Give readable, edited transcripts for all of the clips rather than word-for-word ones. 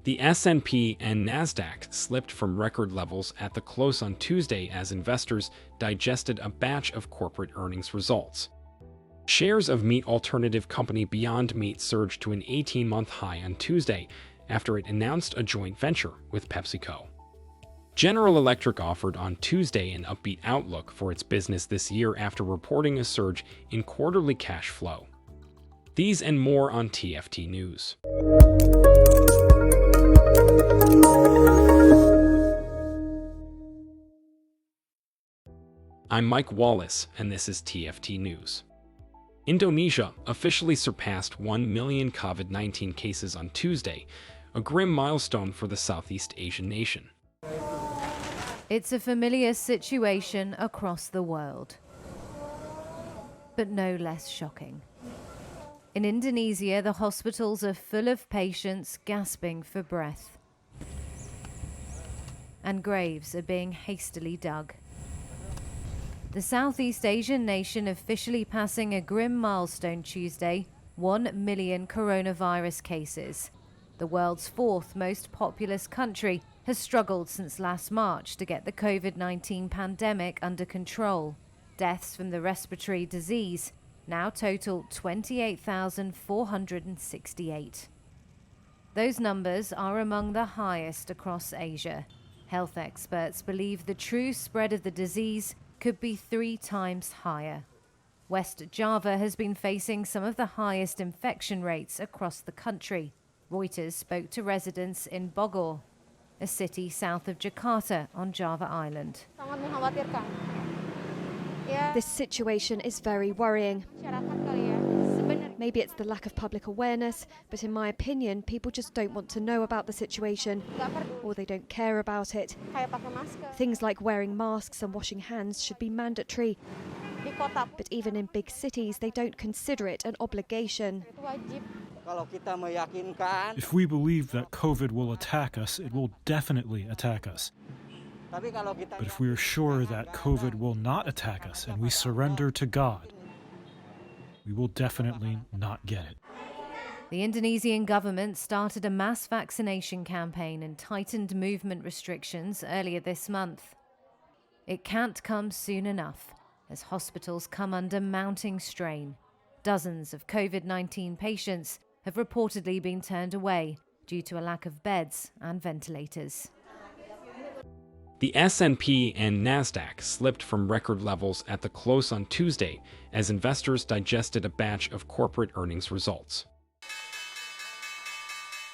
The S&P and Nasdaq slipped from record levels at the close on Tuesday as investors digested a batch of corporate earnings results. Shares of meat alternative company Beyond Meat surged to an 18-month high on Tuesday after it announced a joint venture with PepsiCo. General Electric offered on Tuesday an upbeat outlook for its business this year after reporting a surge in quarterly cash flow. These and more on TFT News. I'm Mike Wallace, and this is TFT News. Indonesia officially surpassed 1 million COVID-19 cases on Tuesday, a grim milestone for the Southeast Asian nation. It's a familiar situation across the world, but no less shocking. In Indonesia, the hospitals are full of patients gasping for breath, and graves are being hastily dug. The Southeast Asian nation officially passing a grim milestone Tuesday, 1 million coronavirus cases. The world's fourth most populous country has struggled since last March to get the COVID-19 pandemic under control. Deaths from the respiratory disease now total 28,468. Those numbers are among the highest across Asia. Health experts believe the true spread of the disease could be 3 times higher. West Java has been facing some of the highest infection rates across the country. Reuters spoke to residents in Bogor, a city south of Jakarta on Java Island. This situation is very worrying. Maybe it's the lack of public awareness, but in my opinion, people just don't want to know about the situation, or they don't care about it. Things like wearing masks and washing hands should be mandatory, but even in big cities, they don't consider it an obligation. If we believe that COVID will attack us, it will definitely attack us. But if we are sure that COVID will not attack us and we surrender to God, we will definitely not get it. The Indonesian government started a mass vaccination campaign and tightened movement restrictions earlier this month. It can't come soon enough, as hospitals come under mounting strain. Dozens of COVID-19 patients have reportedly been turned away due to a lack of beds and ventilators. The S&P and Nasdaq slipped from record levels at the close on Tuesday as investors digested a batch of corporate earnings results.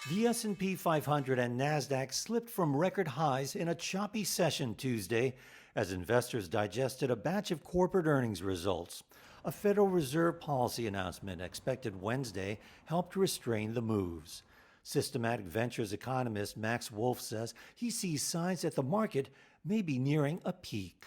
The S&P 500 and Nasdaq slipped from record highs in a choppy session Tuesday as investors digested a batch of corporate earnings results. A Federal Reserve policy announcement expected Wednesday helped restrain the moves. Systematic Ventures economist Max Wolf says he sees signs that the market may be nearing a peak.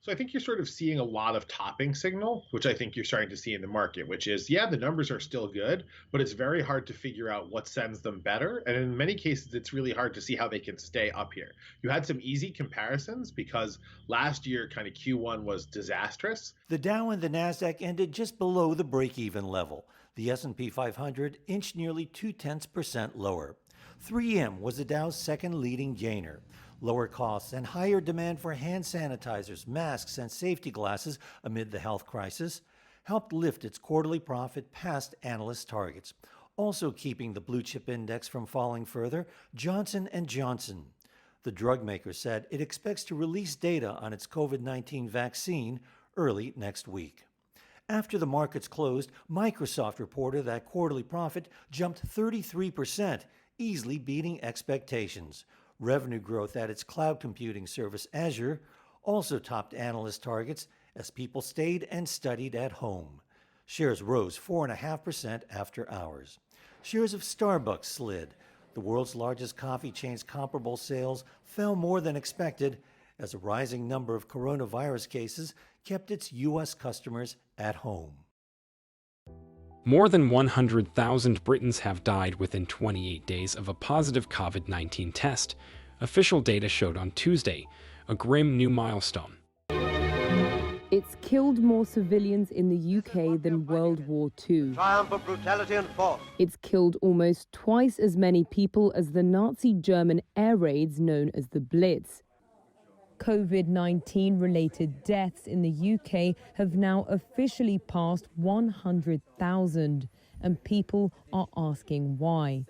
So I think you're sort of seeing a lot of topping signal, which I think you're starting to see in the market, which is, yeah, the numbers are still good, but it's very hard to figure out what sends them better. And in many cases, it's really hard to see how they can stay up here. You had some easy comparisons because last year kind of Q1 was disastrous. The Dow and the Nasdaq ended just below the break-even level. The S&P 500 inched nearly 0.2% lower. 3M was the Dow's second leading gainer. Lower costs and higher demand for hand sanitizers, masks, and safety glasses amid the health crisis helped lift its quarterly profit past analyst targets. Also keeping the blue chip index from falling further, Johnson & Johnson. The drug maker said it expects to release data on its COVID-19 vaccine early next week. After the markets closed, Microsoft reported that quarterly profit jumped 33%, easily beating expectations. Revenue growth at its cloud computing service Azure also topped analyst targets as people stayed and studied at home. Shares rose 4.5% after hours. Shares of Starbucks slid. The world's largest coffee chain's comparable sales fell more than expected as a rising number of coronavirus cases kept its U.S. customers at home. More than 100,000 Britons have died within 28 days of a positive COVID-19 test, official data showed on Tuesday, a grim new milestone. It's killed more civilians in the UK than World War II. Triumph of brutality and force. It's killed almost twice as many people as the Nazi German air raids known as the Blitz. COVID-19 related deaths in the UK have now officially passed 100,000, and people are asking why.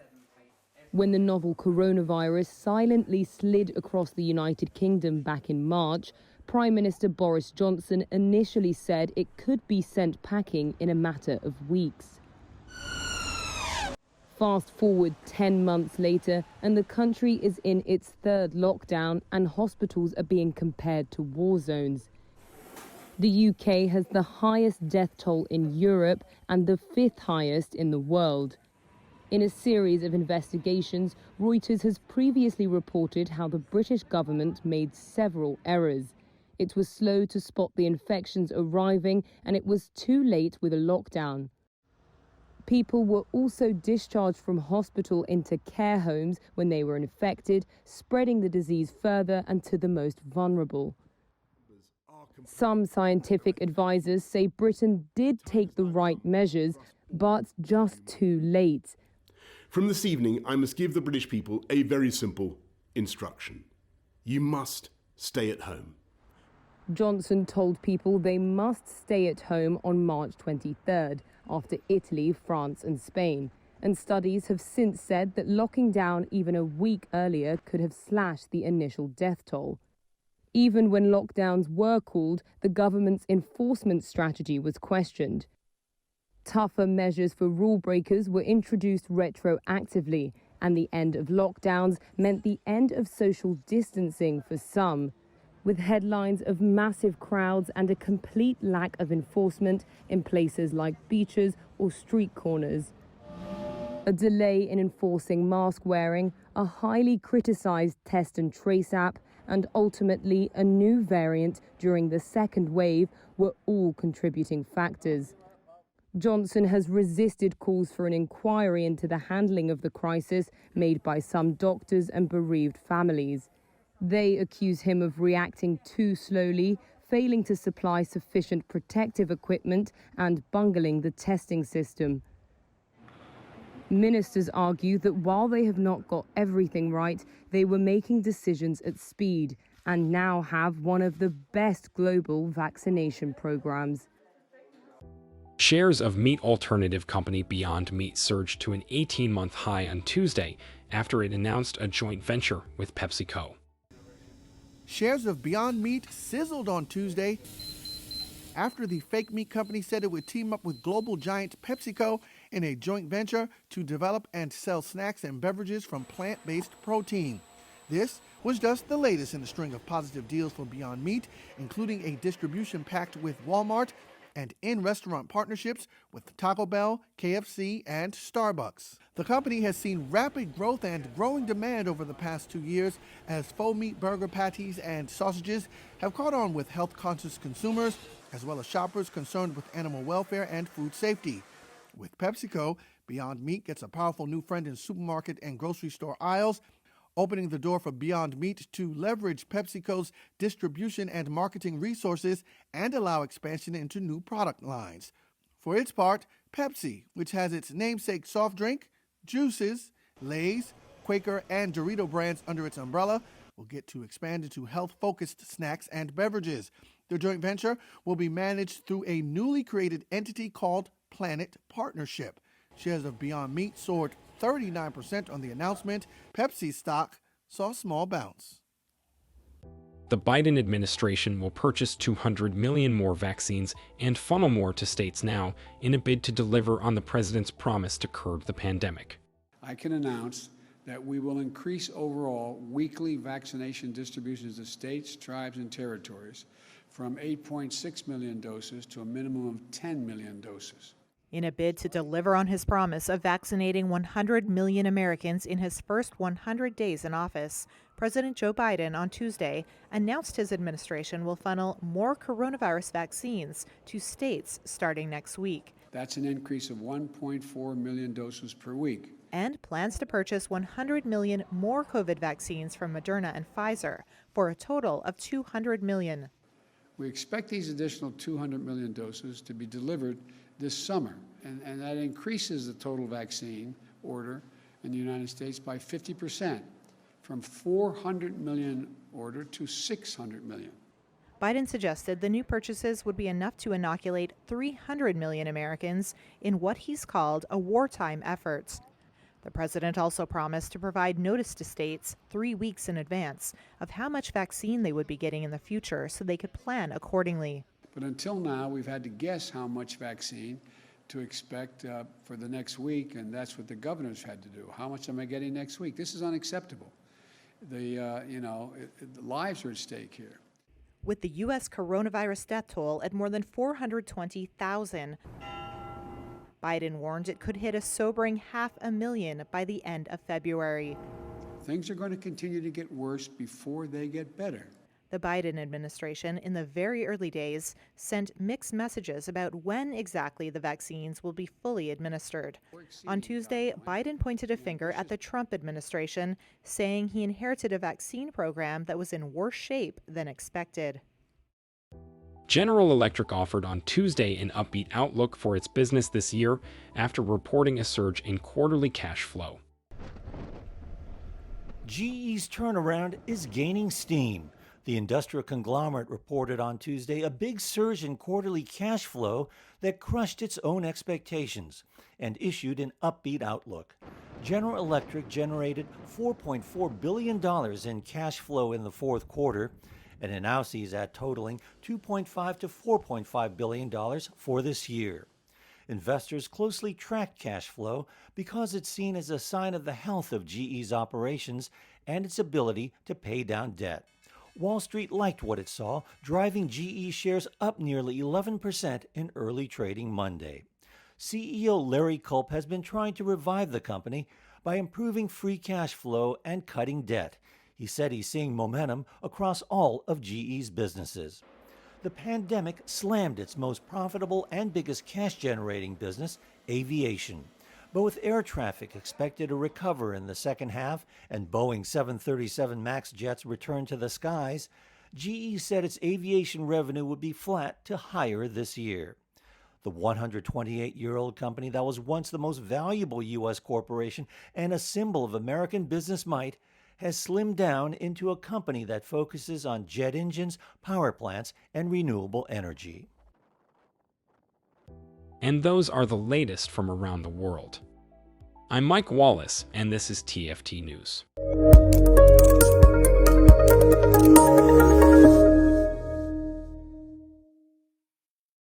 When the novel coronavirus silently slid across the United Kingdom back in March, Prime Minister Boris Johnson initially said it could be sent packing in a matter of weeks. Fast forward 10 months later, and the country is in its third lockdown, and hospitals are being compared to war zones. The UK has the highest death toll in Europe and the 5th highest in the world. In a series of investigations, Reuters has previously reported how the British government made several errors. It was slow to spot the infections arriving, and it was too late with a lockdown. People were also discharged from hospital into care homes when they were infected, spreading the disease further and to the most vulnerable. Some scientific advisors say Britain did take the right measures, but just too late. From this evening, I must give the British people a very simple instruction. You must stay at home. Johnson told people they must stay at home on March 23rd, after Italy, France and Spain. And studies have since said that locking down even a week earlier could have slashed the initial death toll. Even when lockdowns were called, the government's enforcement strategy was questioned. Tougher measures for rule breakers were introduced retroactively, and the end of lockdowns meant the end of social distancing for some, with headlines of massive crowds and a complete lack of enforcement in places like beaches or street corners. A delay in enforcing mask wearing, a highly criticized test and trace app, and ultimately a new variant during the second wave were all contributing factors. Johnson has resisted calls for an inquiry into the handling of the crisis made by some doctors and bereaved families. They accuse him of reacting too slowly, failing to supply sufficient protective equipment, and bungling the testing system. Ministers argue that while they have not got everything right, they were making decisions at speed and now have one of the best global vaccination programs. Shares of meat alternative company Beyond Meat surged to an 18-month high on Tuesday after it announced a joint venture with PepsiCo. Shares of Beyond Meat sizzled on Tuesday after the fake meat company said it would team up with global giant PepsiCo in a joint venture to develop and sell snacks and beverages from plant-based protein. This was just the latest in a string of positive deals for Beyond Meat, including a distribution pact with Walmart and in-restaurant partnerships with Taco Bell, KFC, and Starbucks. The company has seen rapid growth and growing demand over the past 2 years as faux meat burger patties and sausages have caught on with health-conscious consumers, as well as shoppers concerned with animal welfare and food safety. With PepsiCo, Beyond Meat gets a powerful new friend in supermarket and grocery store aisles, opening the door for Beyond Meat to leverage PepsiCo's distribution and marketing resources and allow expansion into new product lines. For its part, Pepsi, which has its namesake soft drink, juices, Lay's, Quaker, and Dorito brands under its umbrella, will get to expand into health-focused snacks and beverages. The joint venture will be managed through a newly created entity called Planet Partnership. Shares of Beyond Meat soared 39% on the announcement. Pepsi stock saw a small bounce. The Biden administration will purchase 200 million more vaccines and funnel more to states now in a bid to deliver on the president's promise to curb the pandemic. I can announce that we will increase overall weekly vaccination distributions to states, tribes, and territories from 8.6 million doses to a minimum of 10 million doses. In a bid to deliver on his promise of vaccinating 100 million Americans in his first 100 days in office, President Joe Biden on Tuesday announced his administration will funnel more coronavirus vaccines to states starting next week. That's an increase of 1.4 million doses per week. And plans to purchase 100 million more COVID vaccines from Moderna and Pfizer for a total of 200 million. We expect these additional 200 million doses to be delivered this summer, and that increases the total vaccine order in the United States by 50%, from 400 million order to 600 million. Biden suggested the new purchases would be enough to inoculate 300 million Americans in what he's called a wartime effort. The president also promised to provide notice to states 3 weeks in advance of how much vaccine they would be getting in the future so they could plan accordingly. But until now, we've had to guess how much vaccine to expect for the next week, and that's what the governors had to do. How much am I getting next week? This is unacceptable. The lives are at stake here. With the U.S. coronavirus death toll at more than 420,000, Biden warned it could hit a sobering 500,000 by the end of February. Things are going to continue to get worse before they get better. The Biden administration, in the very early days, sent mixed messages about when exactly the vaccines will be fully administered. On Tuesday, Biden pointed a finger at the Trump administration, saying he inherited a vaccine program that was in worse shape than expected. General Electric offered on Tuesday an upbeat outlook for its business this year after reporting a surge in quarterly cash flow. GE's turnaround is gaining steam. The industrial conglomerate reported on Tuesday a big surge in quarterly cash flow that crushed its own expectations and issued an upbeat outlook. General Electric generated $4.4 billion in cash flow in the fourth quarter, and it now sees that totaling $2.5 to $4.5 billion for this year. Investors closely track cash flow because it's seen as a sign of the health of GE's operations and its ability to pay down debt. Wall Street liked what it saw, driving GE shares up nearly 11% in early trading Monday. CEO Larry Culp has been trying to revive the company by improving free cash flow and cutting debt. He said he's seeing momentum across all of GE's businesses. The pandemic slammed its most profitable and biggest cash-generating business, aviation. But with air traffic expected to recover in the second half and Boeing 737 MAX jets return to the skies, GE said its aviation revenue would be flat to higher this year. The 128-year-old company that was once the most valuable U.S. corporation and a symbol of American business might has slimmed down into a company that focuses on jet engines, power plants, and renewable energy. And those are the latest from around the world. I'm Mike Wallace, and this is TFT News.